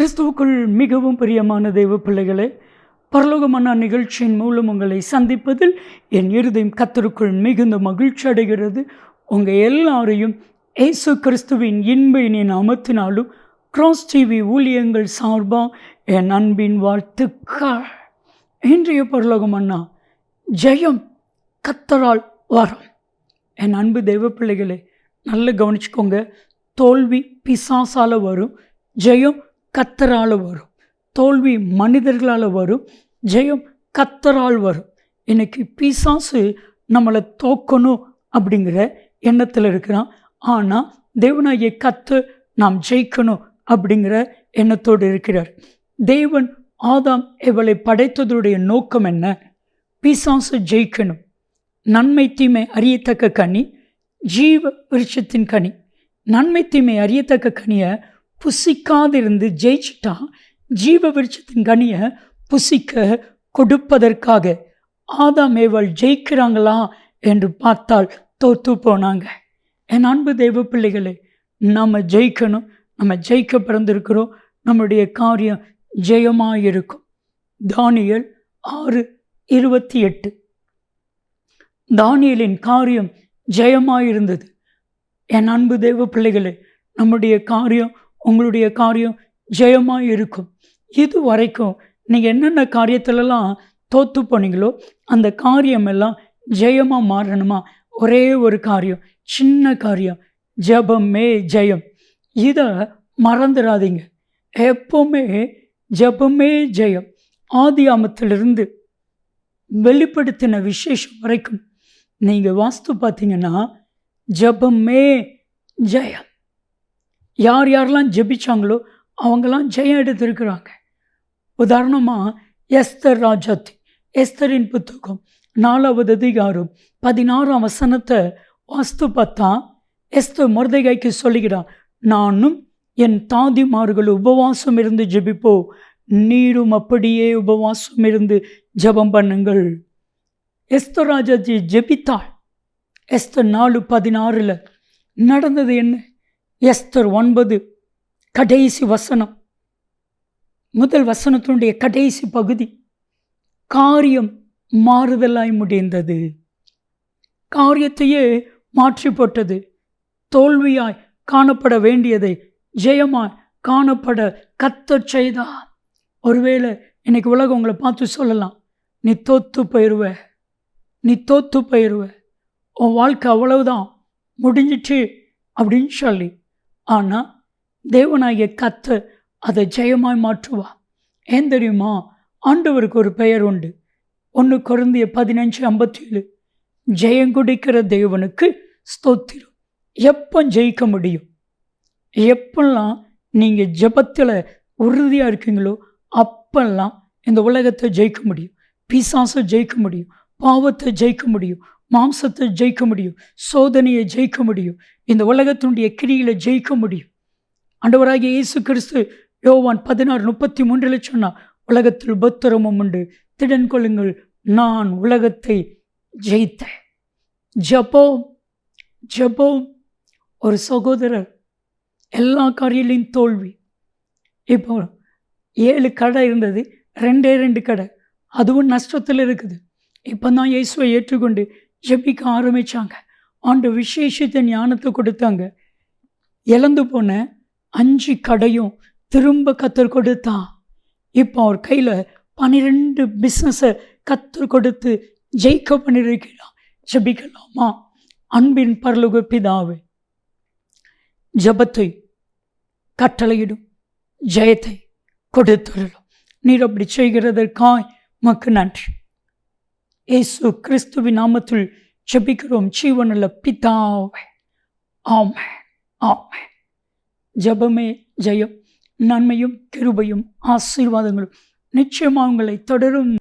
கிறிஸ்துவுக்குள் மிகவும் பிரியமான தெய்வ பிள்ளைகளே, பரலோகமான நிகழ்ச்சியின் மூலம் உங்களை சந்திப்பதில் என் இருதயம் கர்த்தருக்குள் மிகுந்த மகிழ்ச்சி அடைகிறது. உங்கள் எல்லாரையும் இயேசு கிறிஸ்துவின் இன்ப இனிய நாமத்தினாலும் கிராஸ் டிவி ஊழியங்கள் சார்பாக என் அன்பின் வாழ்த்துக்கள். இன்றைய பரலோகமன்னா ஜெயம் கர்த்தரால் வரும். என் அன்பு தெய்வ பிள்ளைகளே, நல்லா கவனிச்சுக்கோங்க. தோல்வி பிசாசால் வரும், ஜெயம் கர்த்தரால் வரும். தோல்வி மனிதர்களால் வரும், ஜெயம் கர்த்தரால் வரும். இன்னைக்கு பிசாசு நம்மளை தோக்கணும் அப்படிங்கிற எண்ணத்தில் இருக்கிறான். ஆனால் தேவனாகிய கர்த்தர் நாம் ஜெயிக்கணும் அப்படிங்கிற எண்ணத்தோடு இருக்கிறார். தேவன் ஆதாம் இவளை படைத்ததுடைய நோக்கம் என்ன? பிசாசு ஜெயிக்கணும். நன்மை தீமை அறியத்தக்க கனி ஜீவ விருட்சத்தின் கனி. நன்மை தீமை அறியத்தக்க கனியை புசிக்காதிருந்து ஜெயிச்சிட்டா ஜீவ விருட்சத்தின் கனியை புசிக்க கொடுப்பதற்காக. ஆதாம் ஏவாள் ஜெயிக்கிறாங்களா என்று பார்த்தால் தோற்று போனாங்க. என் அன்பு தெய்வ பிள்ளைகளே, நம்ம ஜெயிக்கணும். நம்ம ஜெயிக்க பிறந்திருக்கிறோம். நம்முடைய காரியம் ஜெயமாக இருக்கும். தானியேல் 6:28. தானியேலின் காரியம் ஜெயமாக இருந்தது. என் அன்பு தெய்வ பிள்ளைகளே, நம்முடைய காரியம், உங்களுடைய காரியம் ஜெயமாக இருக்கும். இது வரைக்கும் நீங்கள் என்னென்ன காரியத்திலலாம் தோற்று போனீங்களோ அந்த காரியமெல்லாம் ஜெயமாக மாறணுமா? ஒரே ஒரு காரியம், சின்ன காரியம், ஜெபமே ஜெயம். இதை மறந்துடாதீங்க. எப்போவுமே ஜெபமே ஜெயம். ஆதியாமத்திலிருந்து வெளிப்படுத்தின விசேஷம் வரைக்கும் நீங்கள் வாஸ்து பார்த்தீங்கன்னா ஜெபமே ஜெயம். யார் யாரெல்லாம் ஜெபிச்சாங்களோ அவங்கெல்லாம் ஜெயம் எடுத்திருக்கிறாங்க. உதாரணமாக எஸ்தர் ராஜாத்தி, எஸ்தரின் புத்தகம் 4வது அதிகாரம் 16ஆம் வசனத்தை வாஸ்து பார்த்தா எஸ்தர் மொர்தெகாய்க்கு சொல்லுகிறான், நானும் என் தாதிமார்கள் உபவாசம் இருந்து ஜெபிப்போ, நீரும் அப்படியே உபவாசம் இருந்து ஜெபம் பண்ணுங்கள். எஸ்தர் ராஜாஜி ஜெபித்தாள். எஸ்தர் 4:16 நடந்தது என்ன? எஸ்தர் 9 கடைசி வசனம், முதல் வசனத்தினுடைய கடைசி பகுதி, காரியம் மாறுதலாய் முடிந்தது. காரியத்தையே மாற்றி போட்டது. தோல்வியாய் காணப்பட வேண்டியதை ஜெயமாய் காணப்பட கர்த்தர் செய்தார். ஒருவேளை இன்னைக்கு உலகம் உங்களை பார்த்து சொல்லலாம், நீ தோத்து போயிடுவ, நீ தோத்து போயிடுவ, உன் வாழ்க்கை அவ்வளவுதான், முடிஞ்சிச்சு அப்படின்னு சொல்லி. ஆனால் தேவனாகிய கர்த்தர் அதை ஜெயமாய் மாற்றுவா. ஏன் தெரியுமா? ஆண்டவருக்கு ஒரு பெயர் உண்டு. 1 கொரிந்தியர் 15:57, ஜெயங்குடிக்கிற தேவனுக்கு ஸ்தோத்திரம். எப்போ ஜெயிக்க முடியும்? எப்பெல்லாம் நீங்கள் ஜெபத்தில் உறுதியாக இருக்கீங்களோ அப்பெல்லாம் இந்த உலகத்தை ஜெயிக்க முடியும். பிசாசை ஜெயிக்க முடியும், பாவத்தை ஜெயிக்க முடியும், மாம்சத்தை ஜெயிக்க முடியும், சோதனையை ஜெயிக்க முடியும், இந்த உலகத்தினுடைய கிரியில ஜெயிக்க முடியும். ஆண்டவராகிய இயேசு கிறிஸ்து யோவான் 16:33 சொன்னார், உலகத்தில் உபத்திரமும் உண்டு, திடன் கொள்ளுங்கள், நான் உலகத்தை ஜெயித்தேன். ஜெபம் ஜெபம். ஒரு சகோதரர் எல்லா காரியங்களையும் தோல்வி. இப்போ 7 கடை இருந்தது, 2 கடை, அதுவும் நஷ்டத்தில் இருக்குது. இப்போ தான் இயேசுவை ஏற்றுக்கொண்டு ஜெபிக்க ஆரம்பித்தாங்க. ஆண்டு விசேஷத்தை ஞானத்தை கொடுத்தாங்க. இழந்து போன 5 கடையும் திரும்ப கர்த்தர் கொடுத்தா. இப்போ அவர் கையில் 12 பிஸ்னஸை கர்த்தர் கொடுத்து ஜெயிக்க பண்ணியிருக்கலாம். ஜெபிக்கலாமா? அன்பின் பரலோக பிதாவே, ஜெபத்தை கட்டளையிடும், ஜெயத்தை கொடுத்துள்ளோம். நீர் அப்படி செய்கிறதற்காய் உமக்கு நன்றி. இயேசு கிறிஸ்துவின் நாமத்தில் ஜெபிக்கிறோம் ஜீவனுள்ள பிதாவே, ஆமென், ஆமென். ஜெபமே ஜெயம். நன்மையும் கிருபையும் ஆசீர்வாதங்களும் நிச்சயமாக உங்களை தொடரும்.